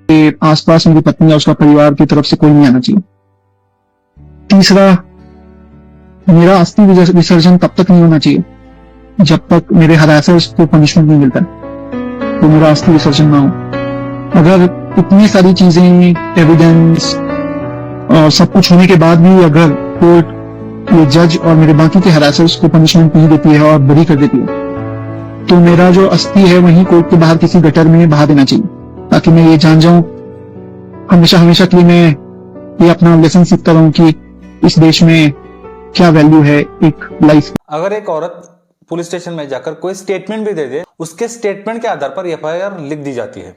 के आसपास मेरी पत्नी या उसका परिवार की तरफ से कोई नहीं आना चाहिए। तीसरा, मेरा अस्थि विसर्जन तब तक नहीं होना चाहिए जब तक मेरे हरासर्स को पनिशमेंट नहीं मिलता, तो मेरा अस्थि विसर्जन ना हो। अगर इतनी सारी चीजें, एविडेंस और सब कुछ होने के बाद भी अगर कोर्ट, ये जज और मेरे बाकी के हरासर्स को पनिशमेंट नहीं देती है और बरी कर देती है, तो मेरा जो अस्थि है वहीं कोर्ट के बाहर किसी गटर में बहा देना चाहिए, ताकि मैं ये जान जाऊं हमेशा हमेशा के लिए, मैं ये अपना लेसन सीखता रहूं कि इस देश में क्या वैल्यू है एक लाइफ। अगर एक औरत पुलिस स्टेशन में जाकर कोई स्टेटमेंट भी दे दे, उसके स्टेटमेंट के आधार पर एफआईआर लिख दी जाती है।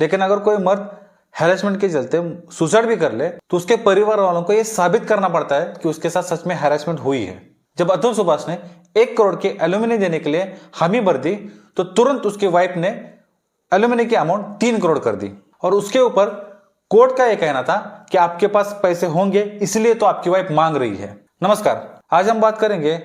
लेकिन अगर कोई मर्द हैरेसमेंट के चलते सुसाइड भी कर ले, तो उसके परिवार वालों को यह साबित करना पड़ता है कि उसके साथ सच में हैरेसमेंट हुई है। जब अतुल सुभाष ने 1 करोड़ की एल्यूमिनी देने के लिए हामी भर दी, तो तुरंत उसकी वाइफ ने एल्यूमिनी की अमाउंट 3 करोड़ कर दी। और उसके ऊपर कोर्ट का यह कहना था कि आपके पास पैसे होंगे, इसलिए तो आपकी वाइफ मांग रही है। नमस्कार, आज हम बात करेंगे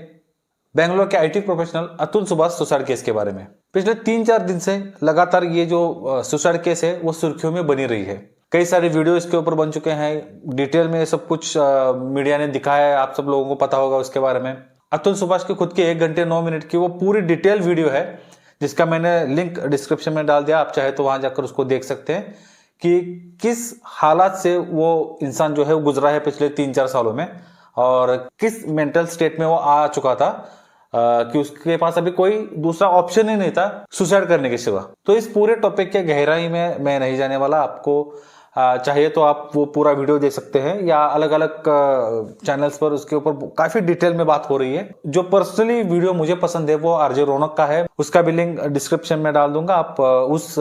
बेंगलोर के IT professional Atul Subhash suicide case के बारे में। पिछले 3-4 दिन से लगातार ये जो सुसाइड केस है वो सुर्खियों में बनी रही है। कई सारे वीडियो इसके ऊपर बन चुके हैं, डिटेल में सब कुछ मीडिया ने दिखाया है, आप सब लोगों को पता होगा उसके बारे में। अतुल सुभाष की खुद की 1 घंटे 9 मिनट की वो पूरी डिटेल वीडियो है, जिसका मैंने लिंक डिस्क्रिप्शन में डाल दिया, आप चाहे तो वहां जाकर उसको देख सकते हैं कि किस हालात से वो इंसान जो है वो गुजरा है पिछले 3-4 सालों में, और किस मेंटल स्टेट में वो आ चुका था कि उसके पास अभी कोई दूसरा ऑप्शन ही नहीं था सुसाइड करने के सिवा। तो इस पूरे टॉपिक के गहराई में मैं नहीं जाने वाला, आपको चाहिए तो आप वो पूरा वीडियो देख सकते हैं, या अलग अलग चैनल्स पर उसके ऊपर काफी डिटेल में बात हो रही है। जो पर्सनली वीडियो मुझे पसंद है वो आरजे रौनक का है, उसका भी लिंक डिस्क्रिप्शन में डाल दूंगा, आप उस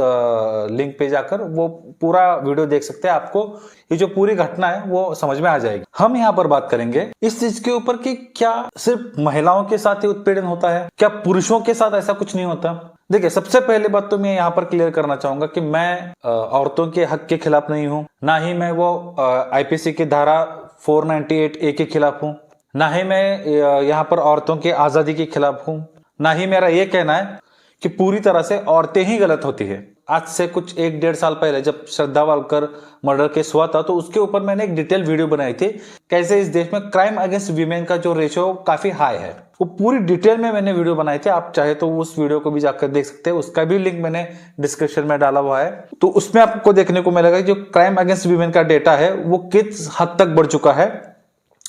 लिंक पे जाकर वो पूरा वीडियो देख सकते हैं। आपको ये जो पूरी घटना है वो समझ में आ जाएगी। हम यहाँ पर बात करेंगे इस चीज के ऊपर कि क्या सिर्फ महिलाओं के साथ ही उत्पीड़न होता है, क्या पुरुषों के साथ ऐसा कुछ नहीं होता। देखिए, सबसे पहले बात तो मैं यहाँ पर क्लियर करना चाहूंगा कि मैं औरतों के हक के खिलाफ नहीं हूं, ना ही मैं वो आईपीसी की धारा 498A के खिलाफ हूं, ना ही मैं यहाँ पर औरतों की आजादी के खिलाफ हूं, ना ही मेरा ये कहना है कि पूरी तरह से औरतें ही गलत होती है। आज से कुछ 1-1.5 साल पहले जब श्रद्धा वालकर मर्डर केस हुआ था, तो उसके ऊपर मैंने एक डिटेल वीडियो बनाई थी, कैसे इस देश में क्राइम अगेंस्ट वीमेन का जो रेशियो काफी हाई है। वो पूरी डिटेल में मैंने वीडियो बनाई थी, आप चाहे तो उस वीडियो को भी जाकर देख सकते हैं, उसका भी लिंक मैंने डिस्क्रिप्शन में डाला हुआ है। तो उसमें आपको देखने को मिलेगा जो क्राइम अगेंस्ट वीमेन का डेटा है वो किस हद तक बढ़ चुका है।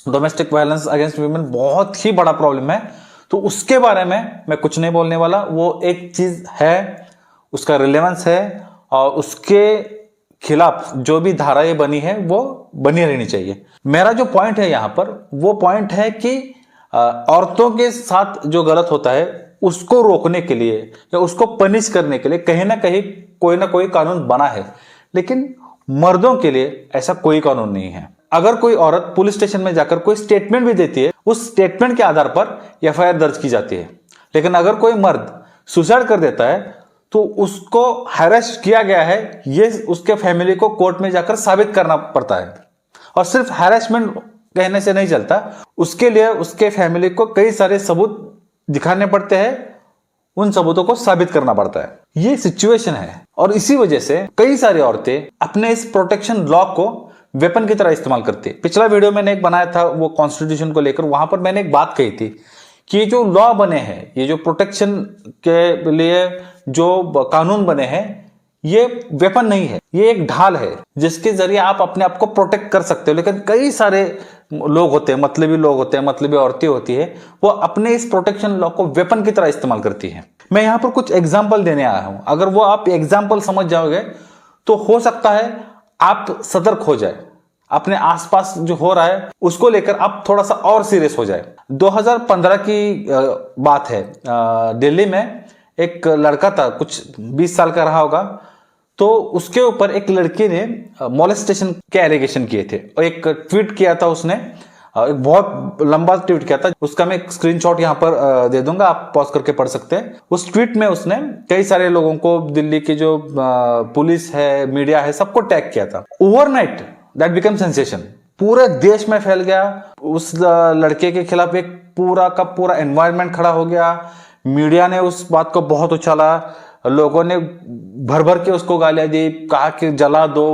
डोमेस्टिक वायलेंस अगेंस्ट वीमेन बहुत ही बड़ा प्रॉब्लम है, तो उसके बारे में मैं कुछ नहीं बोलने वाला। वो एक चीज है, उसका रिलेवेंस है, और उसके खिलाफ जो भी धाराएं बनी है वो बनी रहनी चाहिए। मेरा जो पॉइंट है यहाँ पर, वो पॉइंट है कि औरतों के साथ जो गलत होता है उसको रोकने के लिए या उसको पनिश करने के लिए कहीं ना कहीं कोई ना कोई कानून बना है, लेकिन मर्दों के लिए ऐसा कोई कानून नहीं है। अगर कोई औरत पुलिस स्टेशन में जाकर कोई स्टेटमेंट भी देती है, उस स्टेटमेंट के आधार पर एफआईआर दर्ज की जाती है। लेकिन अगर कोई मर्द सुसाइड कर देता है तो उसको हैरेस किया गया है, ये उसके फैमिली को कोर्ट में जाकर साबित करना पड़ता है। और सिर्फ हैरेसमेंट कहने से नहीं चलता, उसके लिए उसके फैमिली को कई सारे सबूत दिखाने पड़ते हैं, उन सबूतों को साबित करना पड़ता है। ये सिचुएशन है, और इसी वजह से कई सारी औरतें अपने इस प्रोटेक्शन लॉ को वेपन की तरह इस्तेमाल करती है। पिछला वीडियो मैंने एक बनाया था वो कॉन्स्टिट्यूशन को लेकर, वहां पर मैंने एक बात कही थी कि ये जो लॉ बने हैं, ये जो प्रोटेक्शन के लिए जो कानून बने हैं, ये वेपन नहीं है, ये एक ढाल है जिसके जरिए आप अपने आप को प्रोटेक्ट कर सकते हो। लेकिन कई सारे लोग होते हैं, मतलबी लोग होते हैं, मतलबी औरतें होती है, वो अपने इस प्रोटेक्शन लॉ को वेपन की तरह इस्तेमाल करती है। मैं यहां पर कुछ एग्जाम्पल देने आया हूं, अगर वो आप एग्जाम्पल समझ जाओगे तो हो सकता है आप सतर्क हो जाए, अपने आसपास जो हो रहा है उसको लेकर आप थोड़ा सा और सीरियस हो जाए। 2015 की बात है, दिल्ली में एक लड़का था, कुछ 20 साल का रहा होगा, तो उसके ऊपर एक लड़की ने मोलेस्टेशन के एलिगेशन किए थे, और एक ट्वीट किया था उसने, एक बहुत लंबा ट्वीट किया था, उसका मैं एक स्क्रीनशॉट यहाँ पर दे दूंगा, आप पॉज करके पढ़ सकते हैं। उस ट्वीट में उसने कई सारे लोगों को, दिल्ली की जो पुलिस है, मीडिया है, सबको टैग किया था। ओवरनाइट दैट बिकम सेंसेशन, पूरे देश में फैल गया। उस लड़के के खिलाफ एक पूरा का पूरा एनवायरनमेंट खड़ा हो गया, मीडिया ने उस बात को बहुत उछाला, लोगों ने भर भर के उसको गालियां दी, कहा कि जला दो,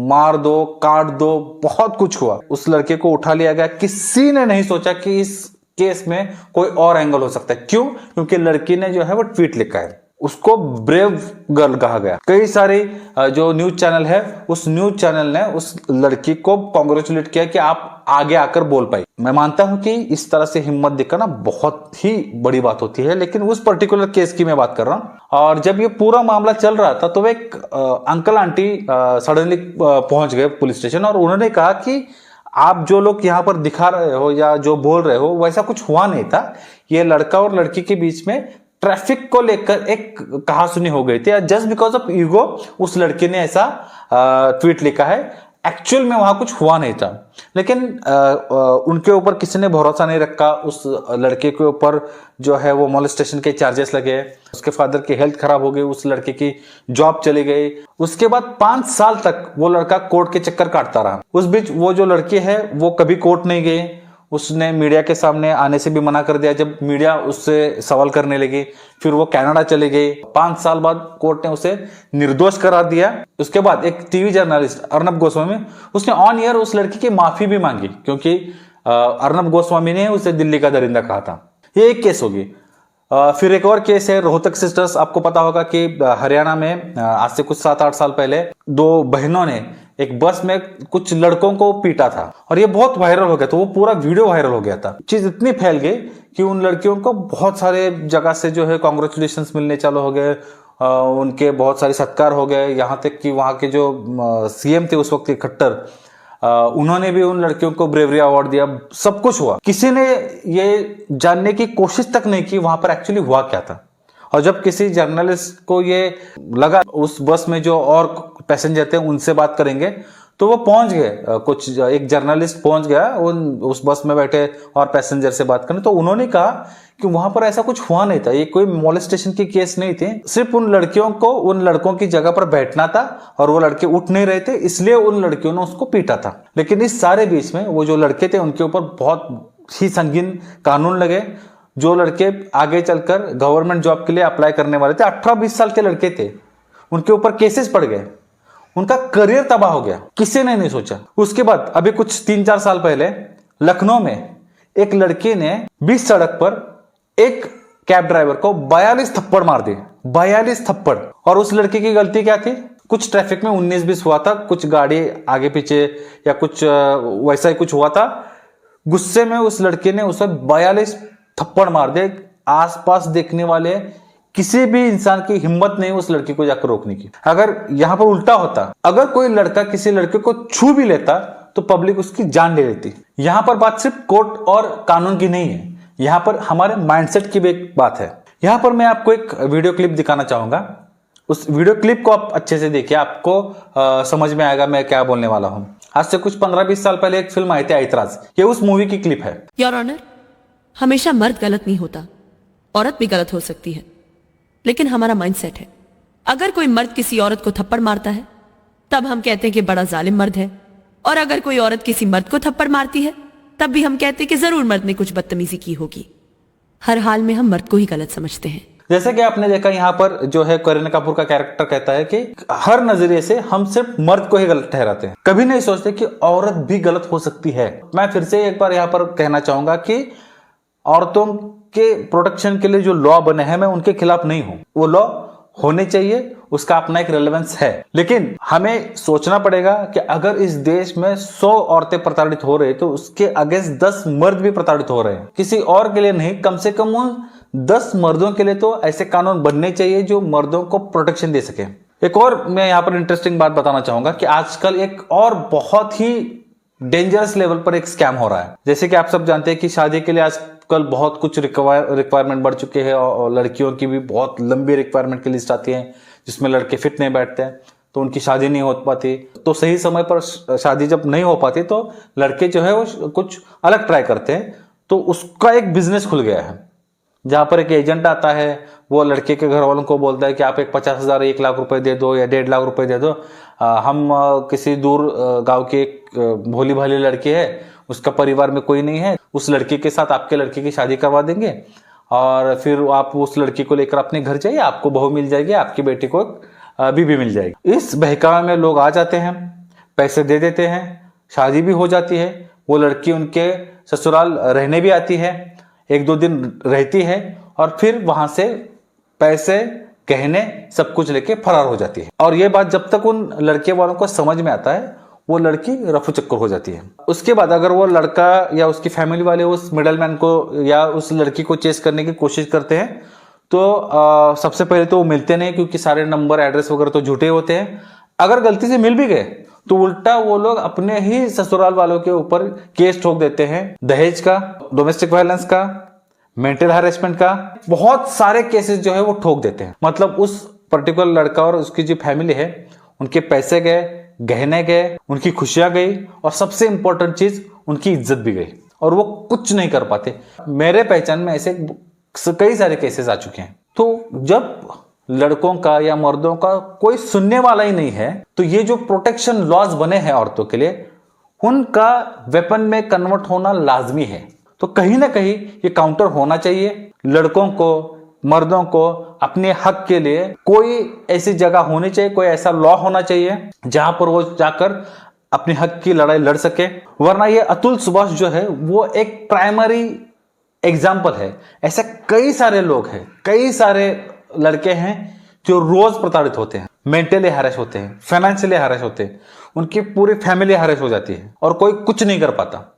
मार दो, काट दो, बहुत कुछ हुआ। उस लड़के को उठा लिया गया। किसी ने नहीं सोचा कि इस केस में कोई और एंगल हो सकता है। क्यों? क्योंकि लड़की ने जो है वो ट्वीट लिखा है, उसको ब्रेव गर्ल कहा गया। कई सारे जो न्यूज चैनल है, उस न्यूज चैनल ने उस लड़की को कॉन्ग्रेचुलेट किया कि आप आगे आकर बोल पाई। मैं मानता हूं कि इस तरह से हिम्मत दिखाना बहुत ही बड़ी बात होती है, लेकिन उस पर्टिकुलर केस की मैं बात कर रहा हूं। और जब ये पूरा मामला चल रहा था तो एक अंकल आंटी सडनली पहुंच गए पुलिस स्टेशन और उन्होंने कहा कि आप जो लोग यहाँ पर दिखा रहे हो या जो बोल रहे हो वैसा कुछ हुआ नहीं था। ये लड़का और लड़की के बीच में ट्रैफिक को लेकर एक कहासुनी हो गई थी। जस्ट बिकॉज ऑफ ईगो उस लड़के ने ऐसा ट्वीट लिखा है। एक्चुअल में वहां कुछ हुआ नहीं था, लेकिन उनके ऊपर किसी ने भरोसा नहीं रखा। उस लड़के के ऊपर जो है वो मोलेस्टेशन के चार्जेस लगे। उसके फादर की हेल्थ खराब हो गई, उस लड़के की जॉब चली गई। उसके बाद 5 साल तक वो लड़का कोर्ट के चक्कर काटता रहा। उस बीच वो जो लड़की है वो कभी कोर्ट नहीं गई। उसने मीडिया के सामने आने से भी मना कर दिया जब मीडिया उससे सवाल करने लगी। फिर वो कनाडा चली गई। 5 साल बाद कोर्ट ने उसे निर्दोष करार दिया। उसके बाद एक टीवी जर्नलिस्ट अर्नब गोस्वामी, उसने ऑन एयर उस लड़की की माफी भी मांगी, क्योंकि अर्नब गोस्वामी ने उसे दिल्ली का दरिंदा कहा था। ये एक केस होगी। फिर एक और केस है रोहतक सिस्टर्स। आपको पता होगा कि हरियाणा में आज से कुछ 7-8 साल पहले 2 बहनों ने एक बस में कुछ लड़कों को पीटा था और ये बहुत वायरल हो गया था। वो पूरा वीडियो वायरल हो गया था। चीज इतनी फैल गई कि उन लड़कियों को बहुत सारे जगह से जो है कांग्रेचुलेशंस मिलने चालू हो गए। उनके बहुत सारे सत्कार हो गए। यहाँ तक कि वहां के जो सीएम थे उस वक्त के खट्टर, उन्होंने भी उन लड़कियों को ब्रेवरी अवार्ड दिया। सब कुछ हुआ। किसी ने ये जानने की कोशिश तक नहीं की वहां पर एक्चुअली हुआ क्या था। और जब किसी जर्नलिस्ट को ये लगा उस बस में जो और पैसेंजर थे उनसे बात करेंगे, तो वो पहुंच गए। एक जर्नलिस्ट पहुंच गया उस बस में बैठे और पैसेंजर से बात करने। तो उन्होंने कहा कि वहां पर ऐसा कुछ हुआ नहीं था। ये कोई मोलेस्टेशन की केस नहीं थी। सिर्फ उन लड़कियों को उन लड़कों की जगह पर बैठना था और वो लड़के उठ नहीं रहे थे, इसलिए उन लड़कियों ने उसको पीटा था। लेकिन इस सारे बीच में वो जो लड़के थे उनके ऊपर बहुत ही संगीन कानून लगे। जो लड़के आगे चलकर गवर्नमेंट जॉब के लिए अप्लाई करने वाले थे, 18-20 साल के लड़के थे, उनके ऊपर केसेस पड़ गए। उनका करियर तबाह हो गया। किसी ने नहीं सोचा। उसके बाद अभी कुछ 3-4 साल पहले लखनऊ में एक लड़की ने बीच सड़क पर एक कैब ड्राइवर को 42 थप्पड़ मार दिए। 42 थप्पड़। और उस लड़की की गलती क्या थी? कुछ ट्रैफिक में 19-20 हुआ था, कुछ गाड़ी आगे पीछे या कुछ वैसा ही कुछ हुआ था। गुस्से में उस लड़के ने उसे 42 थप्पड़ मार दिए। आसपास देखने वाले किसी भी इंसान की हिम्मत नहीं उस लड़की को जाकर रोकने की। अगर यहां पर उल्टा होता, अगर कोई लड़का किसी लड़के को छू भी लेता तो पब्लिक उसकी जान ले लेती। यहां पर बात सिर्फ कोर्ट और कानून की नहीं है, यहां पर हमारे माइंडसेट की भी एक बात है। यहां पर मैं आपको एक वीडियो क्लिप दिखाना चाहूंगा। उस वीडियो क्लिप को आप अच्छे से देखिए, आपको समझ में आएगा मैं क्या बोलने वाला हूं। आज से कुछ 15-20 साल पहले एक फिल्म आई थी ऐतराज। ये उस मूवी की क्लिप है। योर ऑनर, हमेशा मर्द गलत नहीं होता, औरत भी गलत हो सकती है, लेकिन हमारा माइंडसेट है। अगर कोई मर्द किसी औरत को थप्पड़ मारता है तब हम कहते हैं कि बड़ा जालिम मर्द है, और अगर कोई औरत किसी मर्द को थप्पड़ मारती है तब भी हम कहते हैं कि जरूर मर्द ने कुछ बदतमीजी की होगी। हर हाल में हम मर्द को ही गलत समझते हैं। जैसे कि आपने देखा यहाँ पर जो है करीना कपूर का कैरेक्टर कहता है कि हर नजरिए से हम सिर्फ मर्द को ही गलत ठहराते हैं, कभी नहीं सोचते कि औरत भी गलत हो सकती है। मैं फिर से एक बार यहाँ पर कहना चाहूंगा कि औरतों के प्रोटेक्शन के लिए जो लॉ बने हैं मैं उनके खिलाफ नहीं हूं। वो लॉ होने चाहिए, उसका अपना एक रेलेवेंस है, लेकिन हमें सोचना पड़ेगा कि अगर इस देश में 100 औरतें प्रताड़ित हो रही तो उसके अगेंस्ट 10 मर्द भी प्रताड़ित हो रहे हैं। किसी और के लिए नहीं, कम से कम उन 10 मर्दों के लिए तो ऐसे कानून बनने चाहिए जो मर्दों को प्रोटेक्शन दे सके। एक और मैं यहाँ पर इंटरेस्टिंग बात बताना चाहूंगा कि आजकल एक और बहुत ही डेंजरस लेवल पर एक स्कैम हो रहा है। जैसे कि आप सब जानते हैं कि शादी के लिए आजकल बहुत कुछ रिक्वायरमेंट बढ़ चुके हैं और लड़कियों की भी बहुत लंबी रिक्वायरमेंट की लिस्ट आती है जिसमें लड़के फिट नहीं बैठते हैं तो उनकी शादी नहीं हो पाती। तो सही समय पर शादी जब नहीं हो पाती तो लड़के जो है वो कुछ अलग ट्राई करते हैं। तो उसका एक बिजनेस खुल गया है जहां पर एक एजेंट आता है, वो लड़के के घर वालों को बोलता है कि आप एक 50,000 1 लाख रुपए दे दो या 1.5 लाख रुपए दे दो, हम किसी दूर गांव की एक भोली भाली लड़की है, उसका परिवार में कोई नहीं है, उस लड़की के साथ आपके लड़के की शादी करवा देंगे और फिर आप उस लड़की को लेकर अपने घर जाइए, आपको बहू मिल जाएगी, आपकी बेटी को बीबी मिल जाएगी। इस बहकावे में लोग आ जाते हैं, पैसे दे देते हैं, शादी भी हो जाती है। वो लड़की उनके ससुराल रहने भी आती है, 1-2 दिन रहती है और फिर वहां से पैसे, गहने सब कुछ लेके फरार हो जाती है। और ये बात जब तक उन लड़के वालों को समझ में आता है, वो लड़की रफू चक्कर हो जाती है। उसके बाद अगर वो लड़का या उसकी फैमिली वाले उस मिडलमैन को या उस लड़की को चेस करने की कोशिश करते हैं तो सबसे पहले तो वो मिलते नहीं, क्योंकि सारे नंबर, एड्रेस वगैरह तो झूठे होते हैं। अगर गलती से मिल भी गए तो उल्टा वो लोग अपने ही ससुराल वालों के ऊपर केस ठोक देते हैं, दहेज का, डोमेस्टिक वायलेंस का, मेंटल हैरेसमेंट का, बहुत सारे केसेस जो है वो ठोक देते हैं। मतलब उस पर्टिकुलर लड़का और उसकी जो फैमिली है, उनके पैसे गए, गहने गए, उनकी खुशियां गई और सबसे इंपॉर्टेंट चीज उनकी इज्जत भी गई और वो कुछ नहीं कर पाते। मेरे पहचान में ऐसे कई सारे केसेस आ चुके हैं। तो जब लड़कों का या मर्दों का कोई सुनने वाला ही नहीं है, तो ये जो प्रोटेक्शन लॉज बने हैं औरतों के लिए, उनका वेपन में कन्वर्ट होना लाजमी है। तो कहीं ना कहीं ये काउंटर होना चाहिए। लड़कों को, मर्दों को अपने हक के लिए कोई ऐसी जगह होनी चाहिए, कोई ऐसा लॉ होना चाहिए जहां पर वो जाकर अपने हक की लड़ाई लड़ सके। वरना ये अतुल सुभाष जो है वो एक प्राइमरी एग्जाम्पल है। ऐसे कई सारे लोग हैं, कई सारे लड़के हैं जो रोज प्रताड़ित होते हैं, मेंटली हैरेस होते हैं, फाइनेंशियली हैरेस होते हैं, उनकी पूरी फैमिली हैरेस हो जाती है और कोई कुछ नहीं कर पाता।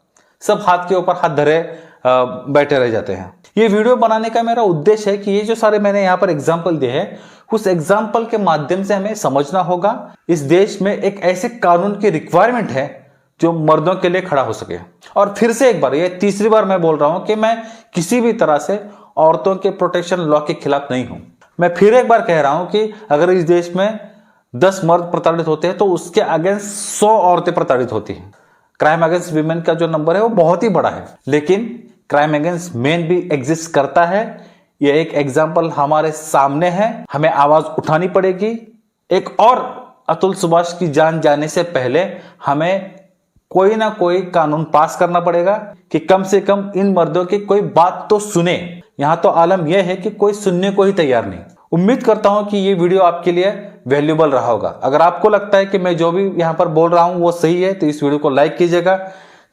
सब हाथ के ऊपर हाथ धरे बैठे रह जाते हैं। ये वीडियो बनाने का मेरा उद्देश्य है कि ये जो सारे मैंने यहाँ पर एग्जाम्पल दिए हैं, उस एग्जाम्पल के माध्यम से हमें समझना होगा इस देश में एक ऐसे कानून की रिक्वायरमेंट है जो मर्दों के लिए खड़ा हो सके। और फिर से एक बार, ये तीसरी बार मैं बोल रहा हूं कि मैं किसी भी तरह से औरतों के प्रोटेक्शन लॉ के खिलाफ नहीं हूं। मैं फिर एक बार कह रहा हूं कि अगर इस देश में 10 मर्द प्रताड़ित होते हैं तो उसके अगेंस्ट 100 औरतें प्रताड़ित होती हैं। क्राइम अगेंस्ट वीमेन का जो नंबर है वो बहुत ही बड़ा है, लेकिन क्राइम अगेंस्ट मेन भी एग्जिस्ट करता है। ये एक एग्जाम्पल हमारे सामने है, हमें आवाज उठानी पड़ेगी। एक और अतुल सुभाष की जान जाने से पहले हमें कोई ना कोई कानून पास करना पड़ेगा कि कम से कम इन मर्दों की कोई बात तो सुने। यहां तो आलम यह है कि कोई सुनने को ही तैयार नहीं। उम्मीद करता हूं कि ये वीडियो आपके लिए वैल्यूएबल रहा होगा। अगर आपको लगता है कि मैं जो भी यहां पर बोल रहा हूं वो सही है तो इस वीडियो को लाइक कीजिएगा,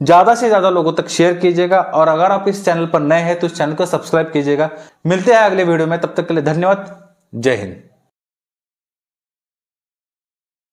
ज्यादा से ज्यादा लोगों तक शेयर कीजिएगा और अगर आप इस चैनल पर नए हैं तो इस चैनल को सब्सक्राइब कीजिएगा। मिलते हैं अगले वीडियो में, तब तक के लिए धन्यवाद। जय हिंद।